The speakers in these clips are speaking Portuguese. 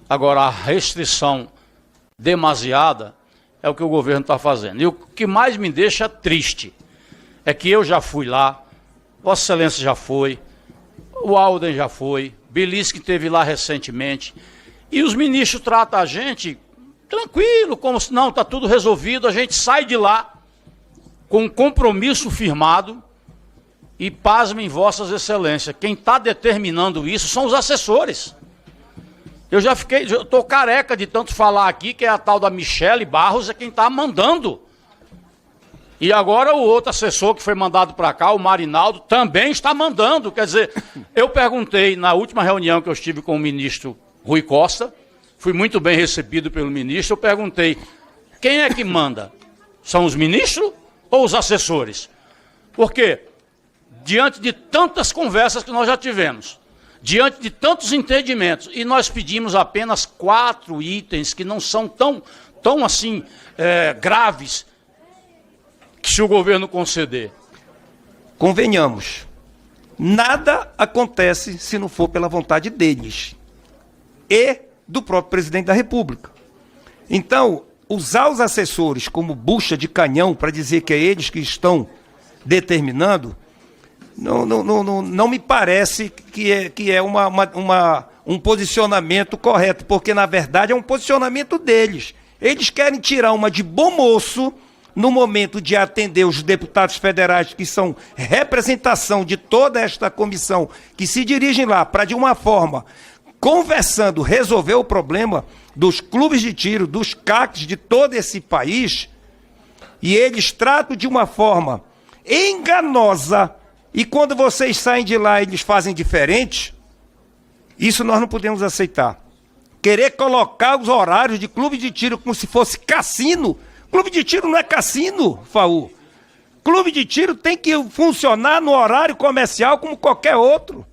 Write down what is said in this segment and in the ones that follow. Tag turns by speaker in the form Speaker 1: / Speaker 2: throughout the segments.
Speaker 1: Agora, a restrição demasiada é o que o governo está fazendo. E o que mais me deixa triste é que eu já fui lá, Vossa Excelência já foi, o Alden já foi, Belisque esteve lá recentemente, e os ministros tratam a gente tranquilo, como se não, está tudo resolvido, a gente sai de lá com um compromisso firmado e pasmem Vossas Excelências, quem está determinando isso são os assessores. Eu estou careca de tanto falar aqui que é a tal da Michele Barros é quem está mandando. E agora o outro assessor que foi mandado para cá, o Marinaldo, também está mandando. Quer dizer, eu perguntei na última reunião que eu estive com o ministro Rui Costa, fui muito bem recebido pelo ministro, eu perguntei, quem é que manda? São os ministros ou os assessores? Porque, diante de tantas conversas que nós já tivemos, diante de tantos entendimentos, e nós pedimos apenas 4 itens que não são tão assim graves, que se o governo conceder.
Speaker 2: Convenhamos, nada acontece se não for pela vontade deles e do próprio presidente da República. Então, usar os assessores como bucha de canhão para dizer que é eles que estão determinando, não me parece que é um posicionamento correto, porque na verdade é um posicionamento deles. Eles querem tirar uma de bom moço no momento de atender os deputados federais, que são representação de toda esta comissão, que se dirigem lá para, de uma forma, conversando, resolver o problema dos clubes de tiro, dos CACs de todo esse país, e eles tratam de uma forma enganosa, e quando vocês saem de lá eles fazem diferente, isso nós não podemos aceitar. Querer colocar os horários de clube de tiro como se fosse cassino. Clube de tiro não é cassino, Faú. Clube de tiro tem que funcionar no horário comercial como qualquer outro.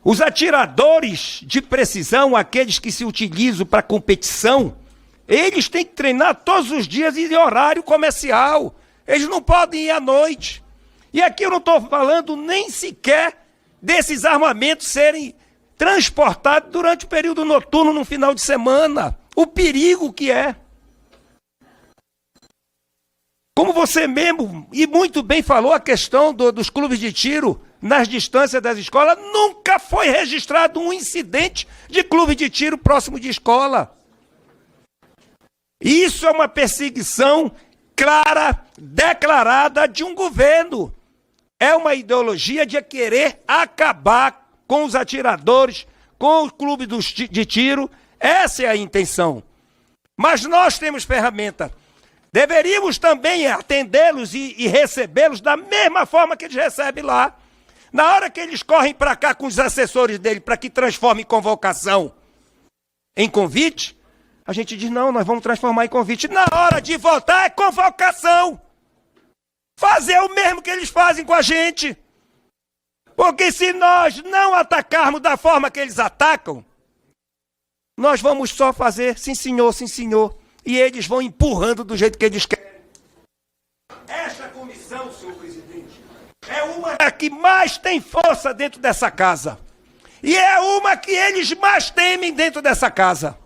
Speaker 2: Os atiradores de precisão, aqueles que se utilizam para competição, eles têm que treinar todos os dias em horário comercial. Eles não podem ir à noite. E aqui eu não estou falando nem sequer desses armamentos serem transportados durante o período noturno no final de semana. O perigo que é. Como você mesmo, e muito bem falou, a questão dos clubes de tiro nas distâncias das escolas, nunca foi registrado um incidente de clube de tiro próximo de escola. Isso é uma perseguição clara, declarada de um governo. É uma ideologia de querer acabar com os atiradores, com o clube de tiro. Essa é a intenção. Mas nós temos ferramenta. Deveríamos também atendê-los e recebê-los da mesma forma que eles recebem lá. Na hora que eles correm para cá com os assessores dele para que transformem convocação em convite, a gente diz, não, nós vamos transformar em convite. Na hora de votar é convocação. Fazer o mesmo que eles fazem com a gente. Porque se nós não atacarmos da forma que eles atacam, nós vamos só fazer sim senhor, sim senhor. E eles vão empurrando do jeito que eles querem. Esta comissão, senhor presidente, é uma que mais tem força dentro dessa casa. E é uma que eles mais temem dentro dessa casa.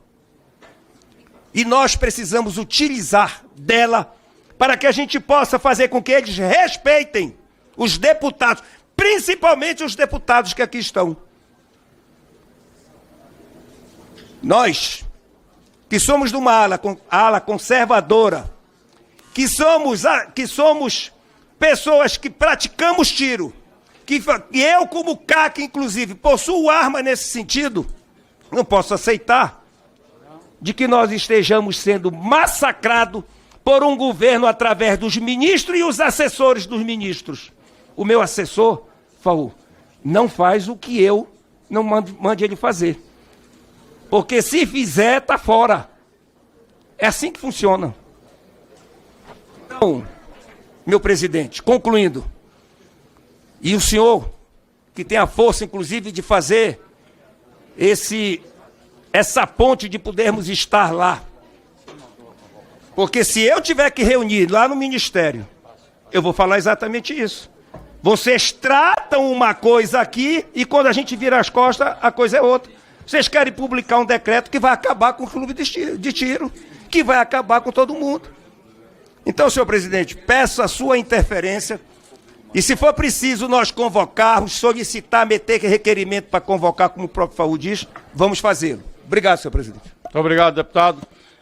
Speaker 2: E nós precisamos utilizar dela para que a gente possa fazer com que eles respeitem os deputados, principalmente os deputados que aqui estão. Nós, que somos de uma ala conservadora, que somos pessoas que praticamos tiro, que eu como CAC, inclusive, possuo arma nesse sentido, não posso aceitar de que nós estejamos sendo massacrados por um governo através dos ministros e os assessores dos ministros. O meu assessor, Faú, não faz o que eu não mande ele fazer. Porque se fizer, está fora. É assim que funciona. Então, meu presidente, concluindo, e o senhor, que tem a força, inclusive, de fazer essa ponte de podermos estar lá. Porque se eu tiver que reunir lá no Ministério, eu vou falar exatamente isso. Vocês tratam uma coisa aqui e quando a gente vira as costas, a coisa é outra. Vocês querem publicar um decreto que vai acabar com o clube de tiro, que vai acabar com todo mundo. Então, senhor presidente, peço a sua interferência e, se for preciso, nós convocarmos, solicitar, meter requerimento para convocar, como o próprio Faú diz, vamos fazê-lo. Obrigado, senhor presidente.
Speaker 1: Muito obrigado, deputado.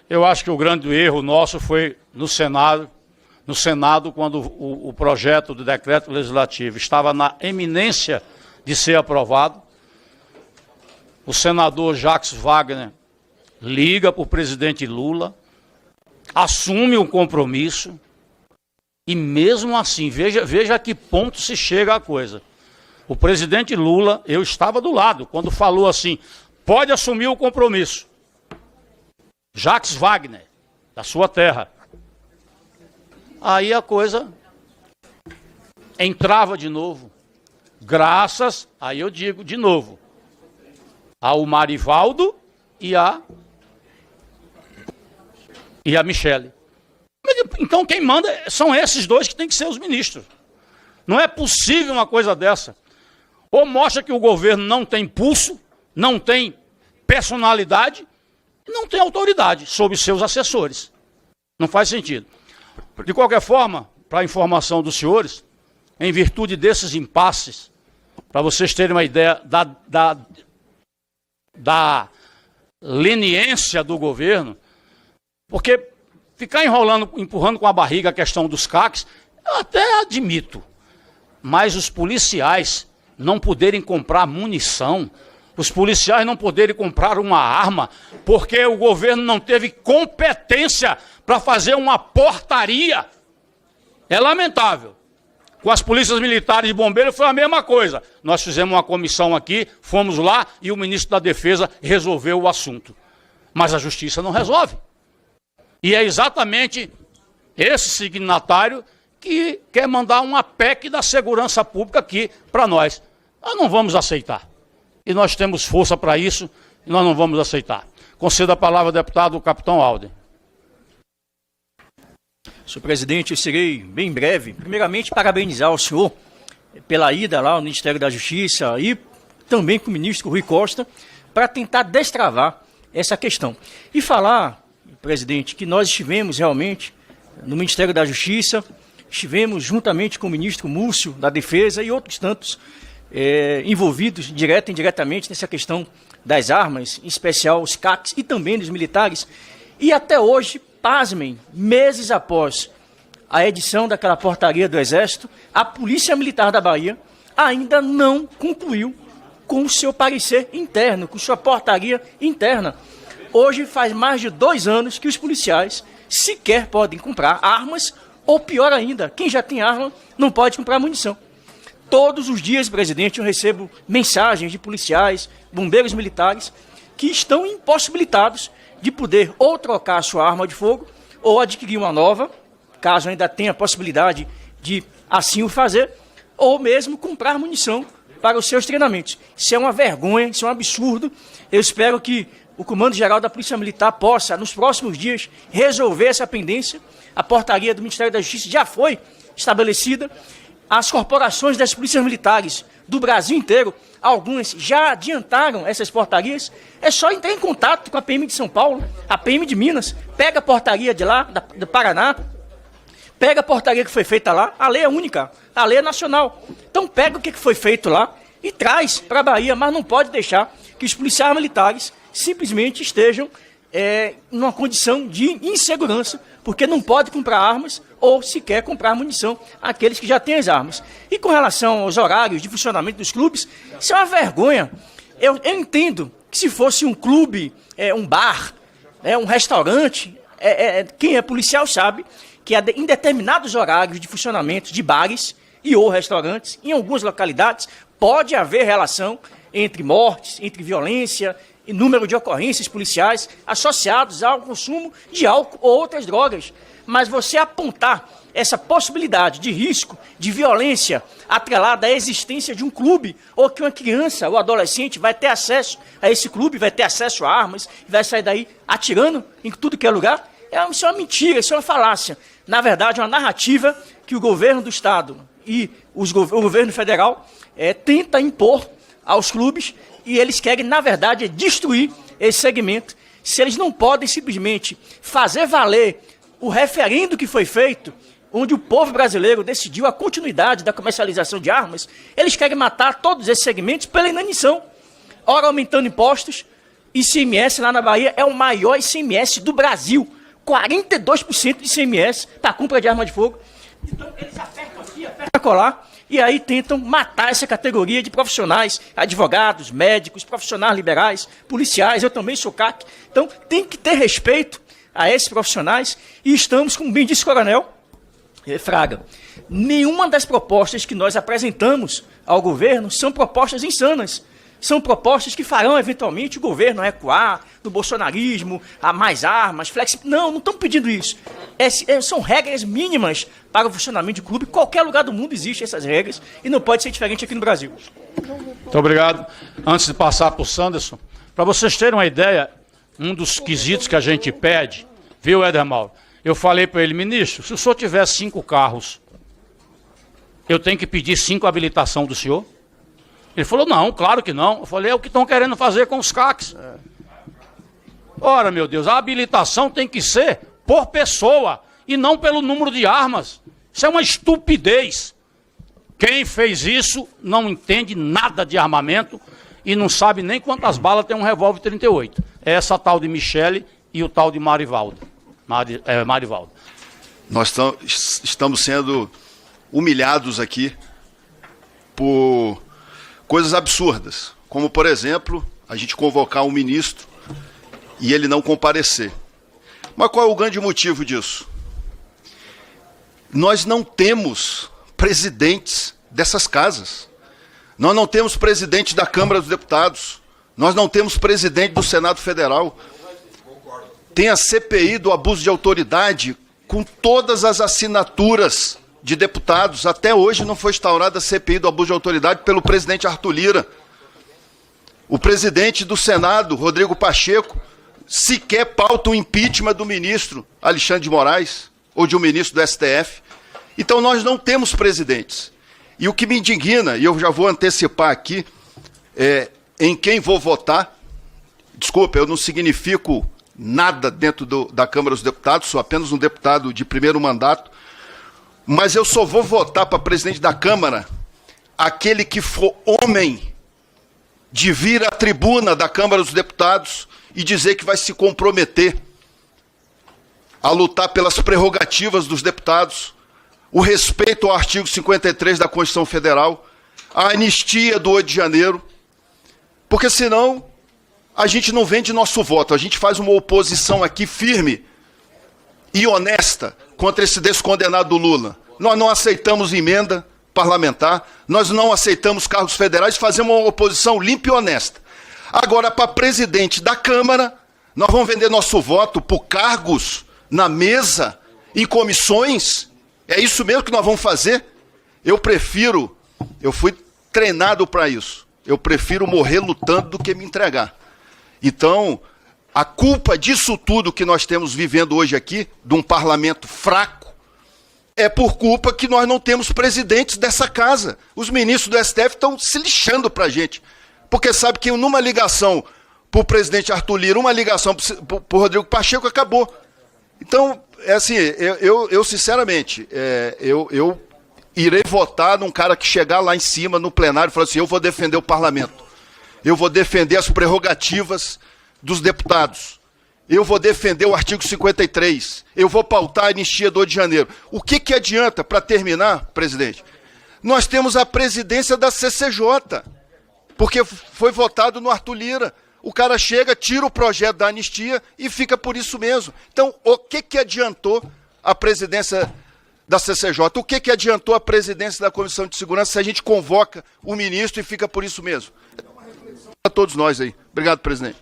Speaker 1: Eu acho que o grande erro nosso foi no Senado, quando o projeto de decreto legislativo estava na eminência de ser aprovado. O senador Jacques Wagner liga para o presidente Lula, assume um compromisso e mesmo assim, veja a que ponto se chega a coisa. O presidente Lula, eu estava do lado, quando falou assim, pode assumir o compromisso. Jacques Wagner, da sua terra. Aí a coisa entrava de novo, graças, aí eu digo de novo, ao Marivaldo e a Michele. Então quem manda são esses dois que tem que ser os ministros. Não é possível uma coisa dessa. Ou mostra que o governo não tem pulso, não tem personalidade, e não tem autoridade sobre seus assessores. Não faz sentido. De qualquer forma, para a informação dos senhores, em virtude desses impasses, para vocês terem uma ideia da leniência do governo, porque ficar enrolando, empurrando com a barriga a questão dos CACs, eu até admito, mas os policiais não poderem comprar munição, os policiais não poderem comprar uma arma, porque o governo não teve competência para fazer uma portaria, é lamentável. Com as polícias militares e bombeiros foi a mesma coisa. Nós fizemos uma comissão aqui, fomos lá e o ministro da Defesa resolveu o assunto. Mas a justiça não resolve. E é exatamente esse signatário que quer mandar uma PEC da segurança pública aqui para nós. Nós não vamos aceitar. E nós temos força para isso e nós não vamos aceitar. Concedo a palavra ao deputado Capitão Alden.
Speaker 3: Senhor presidente, eu serei bem breve. Primeiramente, parabenizar o senhor pela ida lá ao Ministério da Justiça e também com o ministro Rui Costa para tentar destravar essa questão. E falar, presidente, que nós estivemos realmente no Ministério da Justiça, estivemos juntamente com o ministro Múcio da Defesa e outros tantos envolvidos direta e indiretamente nessa questão das armas, em especial os CACs e também dos militares. E até hoje, pasmem, meses após a edição daquela portaria do Exército, a Polícia Militar da Bahia ainda não concluiu com o seu parecer interno, com sua portaria interna. Hoje faz mais de 2 anos que os policiais sequer podem comprar armas, ou pior ainda, quem já tem arma não pode comprar munição. Todos os dias, presidente, eu recebo mensagens de policiais, bombeiros militares, que estão impossibilitados de poder ou trocar a sua arma de fogo ou adquirir uma nova, caso ainda tenha a possibilidade de assim o fazer, ou mesmo comprar munição para os seus treinamentos. Isso é uma vergonha, isso é um absurdo. Eu espero que o Comando-Geral da Polícia Militar possa, nos próximos dias, resolver essa pendência. A portaria do Ministério da Justiça já foi estabelecida. As corporações das polícias militares do Brasil inteiro, algumas já adiantaram essas portarias. É só entrar em contato com a PM de São Paulo, a PM de Minas, pega a portaria de lá, do Paraná, pega a portaria que foi feita lá, a lei é única, a lei é nacional. Então pega o que foi feito lá e traz para a Bahia, mas não pode deixar que os policiais militares simplesmente estejam numa condição de insegurança, porque não pode comprar armas ou sequer comprar munição àqueles que já têm as armas. E com relação aos horários de funcionamento dos clubes, isso é uma vergonha. Eu entendo que se fosse um clube, um bar, um restaurante, quem é policial sabe que em determinados horários de funcionamento de bares e ou restaurantes, em algumas localidades, pode haver relação entre mortes, entre violência e número de ocorrências policiais associados ao consumo de álcool ou outras drogas. Mas você apontar essa possibilidade de risco, de violência, atrelada à existência de um clube, ou que uma criança ou adolescente vai ter acesso a esse clube, vai ter acesso a armas, vai sair daí atirando em tudo que é lugar, isso é uma mentira, isso é uma falácia. Na verdade, é uma narrativa que o governo do Estado e o governo federal tenta impor aos clubes e eles querem, na verdade, destruir esse segmento. Se eles não podem simplesmente fazer valer o referendo que foi feito, onde o povo brasileiro decidiu a continuidade da comercialização de armas, eles querem matar todos esses segmentos pela inanição. Ora, aumentando impostos, ICMS lá na Bahia é o maior ICMS do Brasil, 42% de ICMS para a compra de arma de fogo. Então, eles apertam aqui, apertam colar, e aí tentam matar essa categoria de profissionais, advogados, médicos, profissionais liberais, policiais, eu também sou CAC. Então, tem que ter respeito a esses profissionais, e estamos, como bem disse o coronel Fraga, nenhuma das propostas que nós apresentamos ao governo são propostas insanas. São propostas que farão, eventualmente, o governo recuar do bolsonarismo, a mais armas, Não estamos pedindo isso. São regras mínimas para o funcionamento de clube. Em qualquer lugar do mundo existem essas regras e não pode ser diferente aqui no Brasil.
Speaker 1: Muito obrigado. Antes de passar para o Sanderson, para vocês terem uma ideia, um dos quesitos que a gente pede, viu, Éder Mauro? Eu falei para ele, ministro, se o senhor tiver 5 carros, eu tenho que pedir 5 habilitação do senhor? Ele falou, não, claro que não. Eu falei, é o que estão querendo fazer com os CACs. Ora, meu Deus, a habilitação tem que ser por pessoa e não pelo número de armas. Isso é uma estupidez. Quem fez isso não entende nada de armamento e não sabe nem quantas balas tem um revólver 38. É essa tal de Michele e o tal de Marivaldo. Marivaldo.
Speaker 4: Nós estamos sendo humilhados aqui por coisas absurdas, como, por exemplo, a gente convocar um ministro e ele não comparecer. Mas qual é o grande motivo disso? Nós não temos presidentes dessas casas. Nós não temos presidente da Câmara dos Deputados. Nós não temos presidente do Senado Federal. Tem a CPI do abuso de autoridade com todas as assinaturas de deputados. Até hoje não foi instaurada a CPI do abuso de autoridade pelo presidente Arthur Lira. O presidente do Senado, Rodrigo Pacheco, sequer pauta o impeachment do ministro Alexandre de Moraes, ou de um ministro do STF. Então nós não temos presidentes. E o que me indigna, e eu já vou antecipar aqui, em quem vou votar. Desculpa, eu não significo nada dentro da Câmara dos Deputados, sou apenas um deputado de primeiro mandato, mas eu só vou votar para presidente da Câmara aquele que for homem de vir à tribuna da Câmara dos Deputados e dizer que vai se comprometer a lutar pelas prerrogativas dos deputados, o respeito ao artigo 53 da Constituição Federal, a anistia do 8 de janeiro, porque senão a gente não vende nosso voto, a gente faz uma oposição aqui firme e honesta contra esse descondenado Lula. Nós não aceitamos emenda parlamentar, nós não aceitamos cargos federais, fazemos uma oposição limpa e honesta. Agora, para presidente da Câmara, nós vamos vender nosso voto por cargos na mesa, em comissões? É isso mesmo que nós vamos fazer? Eu fui treinado para isso, eu prefiro morrer lutando do que me entregar. Então, a culpa disso tudo que nós temos vivendo hoje aqui, de um parlamento fraco, é por culpa que nós não temos presidentes dessa casa. Os ministros do STF estão se lixando para a gente, porque sabe que numa ligação para o presidente Arthur Lira, uma ligação para o Rodrigo Pacheco, acabou. Então, eu sinceramente, eu irei votar num cara que chegar lá em cima, no plenário, e falar assim, eu vou defender o parlamento. Eu vou defender as prerrogativas dos deputados. Eu vou defender o artigo 53. Eu vou pautar a anistia do 8 de janeiro. O que adianta, para terminar, presidente? Nós temos a presidência da CCJ, porque foi votado no Arthur Lira. O cara chega, tira o projeto da anistia e fica por isso mesmo. Então, o que adiantou a presidência da CCJ? O que adiantou a presidência da Comissão de Segurança se a gente convoca o ministro e fica por isso mesmo? A todos nós aí. Obrigado, presidente.